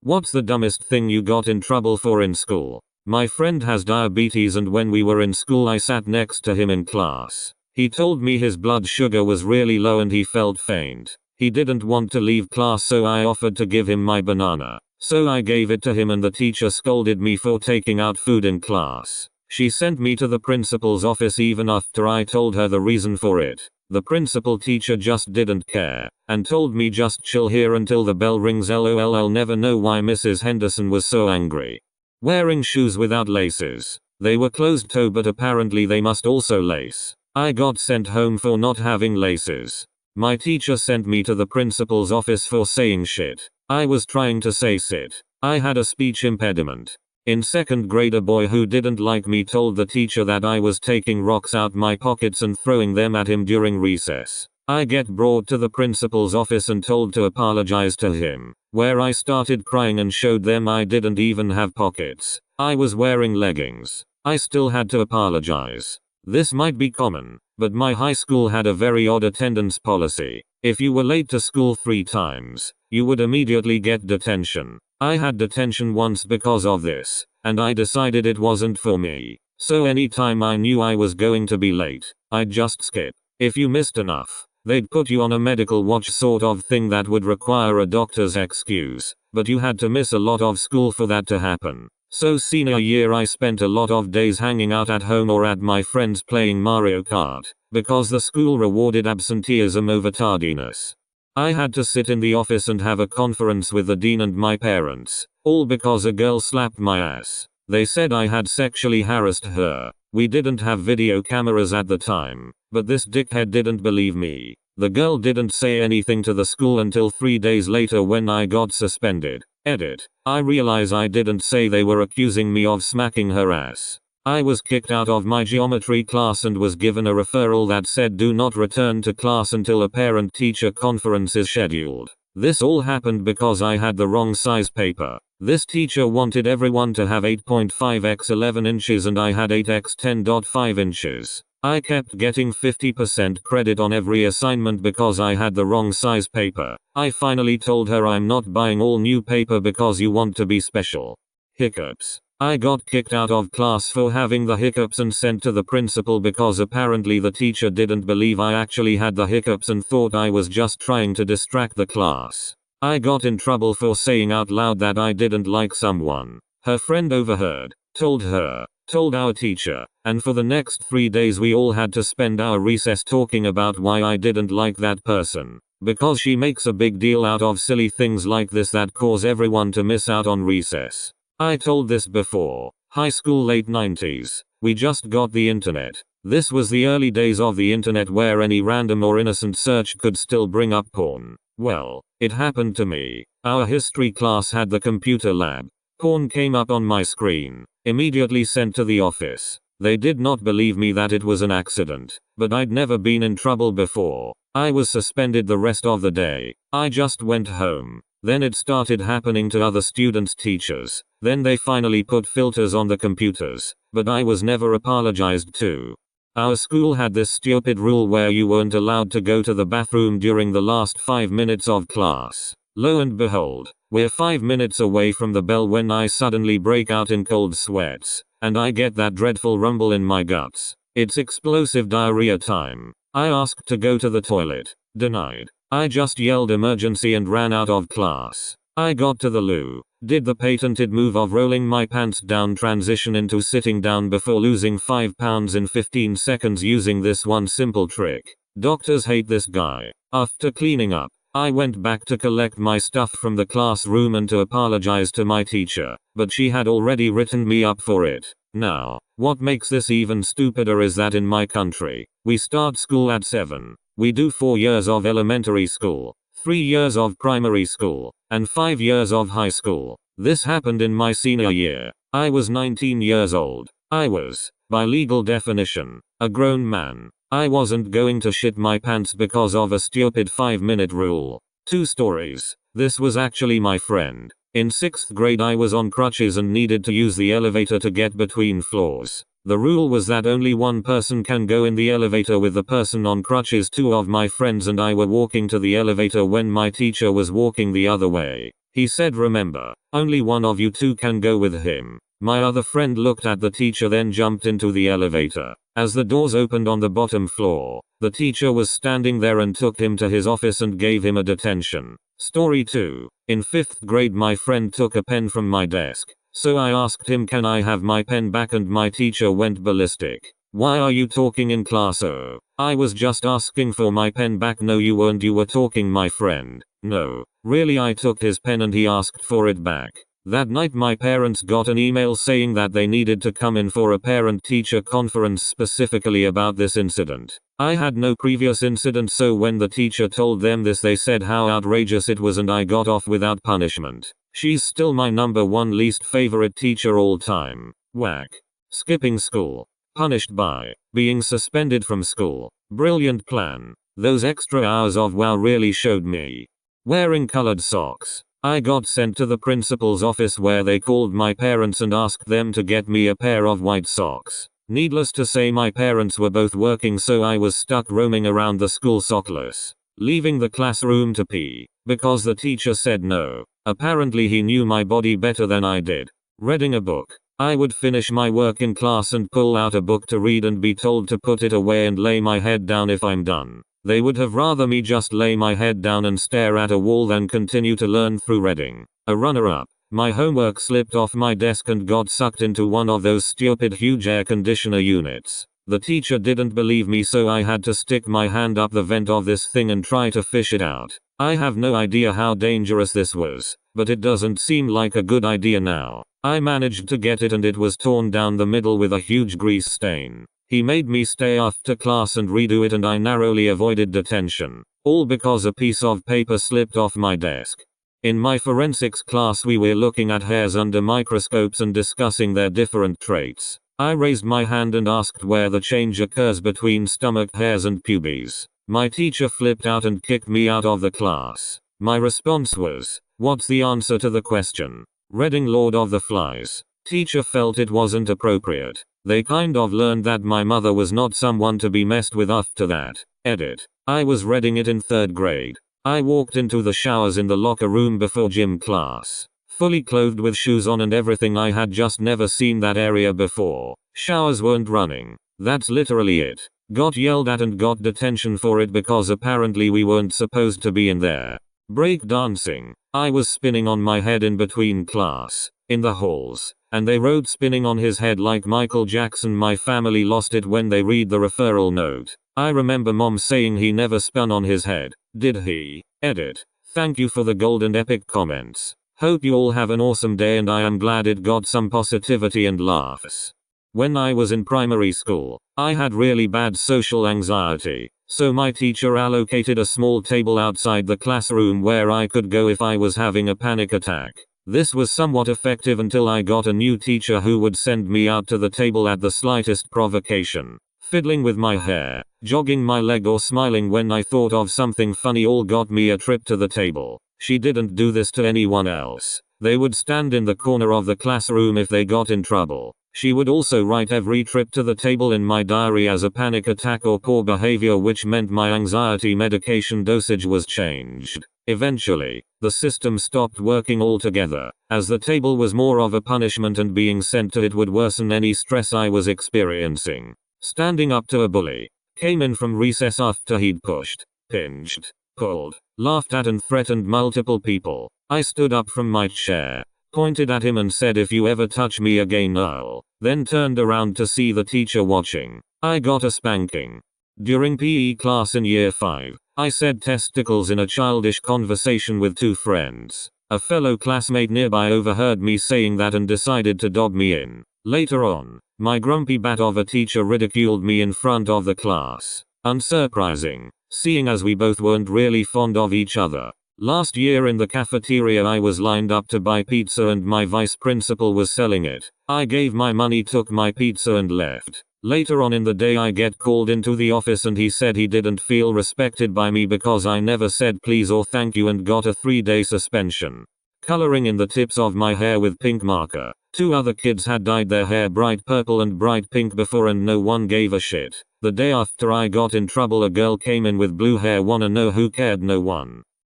What's the dumbest thing you got in trouble for in school? My friend has diabetes and when we were in school I sat next to him in class. He told me his blood sugar was really low and he felt faint. He didn't want to leave class so I offered to give him my banana. So I gave it to him and the teacher scolded me for taking out food in class. She sent me to the principal's office even after I told her the reason for it. The principal teacher just didn't care, and told me just chill here until the bell rings. LOL. I'll never know why Mrs. Henderson was so angry. Wearing shoes without laces. They were closed toe but apparently they must also lace. I got sent home for not having laces. My teacher sent me to the principal's office for saying shit. I was trying to say sit. I had a speech impediment. In second grade a boy who didn't like me told the teacher that I was taking rocks out my pockets and throwing them at him during recess. I get brought to the principal's office and told to apologize to him, where I started crying and showed them I didn't even have pockets. I was wearing leggings. I still had to apologize. This might be common, but my high school had a very odd attendance policy. If you were late to school 3 times, you would immediately get detention. I had detention once because of this, and I decided it wasn't for me. So anytime I knew I was going to be late, I'd just skip. If you missed enough, they'd put you on a medical watch sort of thing that would require a doctor's excuse, but you had to miss a lot of school for that to happen. So senior year I spent a lot of days hanging out at home or at my friends playing Mario Kart, because the school rewarded absenteeism over tardiness. I had to sit in the office and have a conference with the dean and my parents, all because a girl slapped my ass. They said I had sexually harassed her. We didn't have video cameras at the time, but this dickhead didn't believe me. The girl didn't say anything to the school until 3 days later when I got suspended. Edit. I realize I didn't say they were accusing me of smacking her ass. I was kicked out of my geometry class and was given a referral that said do not return to class until a parent-teacher conference is scheduled. This all happened because I had the wrong size paper. This teacher wanted everyone to have 8.5 x 11 inches and I had 8 x 10.5 inches. I kept getting 50% credit on every assignment because I had the wrong size paper. I finally told her I'm not buying all new paper because you want to be special. Hiccups. I got kicked out of class for having the hiccups and sent to the principal because apparently the teacher didn't believe I actually had the hiccups and thought I was just trying to distract the class. I got in trouble for saying out loud that I didn't like someone. Her friend overheard, told her, told our teacher, and for the next 3 days we all had to spend our recess talking about why I didn't like that person. Because she makes a big deal out of silly things like this that cause everyone to miss out on recess. I told this before. High school late 90s. We just got the internet. This was the early days of the internet where any random or innocent search could still bring up porn. Well, it happened to me. Our history class had the computer lab. Porn came up on my screen. Immediately sent to the office. They did not believe me that it was an accident, but I'd never been in trouble before. I was suspended the rest of the day. I just went home. Then it started happening to other students' teachers. Then they finally put filters on the computers, but I was never apologized to. Our school had this stupid rule where you weren't allowed to go to the bathroom during the last 5 minutes of class. Lo and behold, we're 5 minutes away from the bell when I suddenly break out in cold sweats, and I get that dreadful rumble in my guts. It's explosive diarrhea time. I asked to go to the toilet. Denied. I just yelled emergency and ran out of class. I got to the loo, did the patented move of rolling my pants down transition into sitting down before losing 5 pounds in 15 seconds using this one simple trick. Doctors hate this guy. After cleaning up, I went back to collect my stuff from the classroom and to apologize to my teacher, but she had already written me up for it. Now, what makes this even stupider is that in my country, we start school at 7. We do 4 years of elementary school, 3 years of primary school, and 5 years of high school. This happened in my senior year. I was 19 years old. I was, by legal definition, a grown man. I wasn't going to shit my pants because of a stupid 5-minute rule. 2 stories. This was actually my friend. In 6th grade I was on crutches and needed to use the elevator to get between floors. The rule was that only one person can go in the elevator with the person on crutches. 2 of my friends and I were walking to the elevator when my teacher was walking the other way. He said, remember, only one of you two can go with him. My other friend looked at the teacher, then jumped into the elevator. As the doors opened on the bottom floor, the teacher was standing there and took him to his office and gave him a detention. Story 2. In 5th grade my friend took a pen from my desk. So I asked him, can I have my pen back, and my teacher went ballistic. Why are you talking in class? Oh, I was just asking for my pen back. No you weren't, you were talking, my friend. No, really, I took his pen and he asked for it back. That night my parents got an email saying that they needed to come in for a parent-teacher conference specifically about this incident. I had no previous incident, so when the teacher told them this they said how outrageous it was and I got off without punishment. She's still my #1 least favorite teacher all time. Whack. Skipping school. Punished by being suspended from school. Brilliant plan. Those extra hours of wow really showed me. Wearing colored socks. I got sent to the principal's office where they called my parents and asked them to get me a pair of white socks. Needless to say, my parents were both working, so I was stuck roaming around the school sockless. Leaving the classroom to pee, because the teacher said no. Apparently he knew my body better than I did. Reading a book. I would finish my work in class and pull out a book to read and be told to put it away and lay my head down if I'm done. They would have rather me just lay my head down and stare at a wall than continue to learn through reading. A runner-up. My homework slipped off my desk and got sucked into one of those stupid huge air conditioner units. The teacher didn't believe me, so I had to stick my hand up the vent of this thing and try to fish it out. I have no idea how dangerous this was, but it doesn't seem like a good idea now. I managed to get it and it was torn down the middle with a huge grease stain. He made me stay after class and redo it, and I narrowly avoided detention. All because a piece of paper slipped off my desk. In my forensics class we were looking at hairs under microscopes and discussing their different traits. I raised my hand and asked where the change occurs between stomach hairs and pubes. My teacher flipped out and kicked me out of the class. My response was, what's the answer to the question? Reading Lord of the Flies. Teacher felt it wasn't appropriate. They kind of learned that my mother was not someone to be messed with after that. Edit. I was reading it in 3rd grade. I walked into the showers in the locker room before gym class. Fully clothed with shoes on and everything. I had just never seen that area before. Showers weren't running. That's literally it. Got yelled at and got detention for it because apparently we weren't supposed to be in there. Break dancing. I was spinning on my head in between class. In the halls. And they wrote spinning on his head like Michael Jackson. My family lost it when they read the referral note. I remember mom saying he never spun on his head. Did he? Edit. Thank you for the gold and epic comments. Hope you all have an awesome day, and I am glad it got some positivity and laughs. When I was in primary school, I had really bad social anxiety. So my teacher allocated a small table outside the classroom where I could go if I was having a panic attack. This was somewhat effective until I got a new teacher who would send me out to the table at the slightest provocation. Fiddling with my hair, jogging my leg, or smiling when I thought of something funny all got me a trip to the table. She didn't do this to anyone else. They would stand in the corner of the classroom if they got in trouble. She would also write every trip to the table in my diary as a panic attack or poor behavior, which meant my anxiety medication dosage was changed. Eventually, the system stopped working altogether, as the table was more of a punishment and being sent to it would worsen any stress I was experiencing. Standing up to a bully. Came in from recess after he'd pushed, pinched, pulled, laughed at and threatened multiple people. I stood up from my chair, pointed at him and said, if you ever touch me again I'll, then turned around to see the teacher watching. I got a spanking. During PE class in year 5, I said testicles in a childish conversation with 2 friends. A fellow classmate nearby overheard me saying that and decided to dob me in. Later on, my grumpy bat of a teacher ridiculed me in front of the class. Unsurprising, seeing as we both weren't really fond of each other. Last year in the cafeteria I was lined up to buy pizza and my vice principal was selling it. I gave my money, took my pizza and left. Later on in the day I get called into the office and he said he didn't feel respected by me because I never said please or thank you, and got a 3-day suspension. Coloring in the tips of my hair with pink marker. 2 other kids had dyed their hair bright purple and bright pink before and no one gave a shit. The day after I got in trouble a girl came in with blue hair. Wanna know who cared? No one.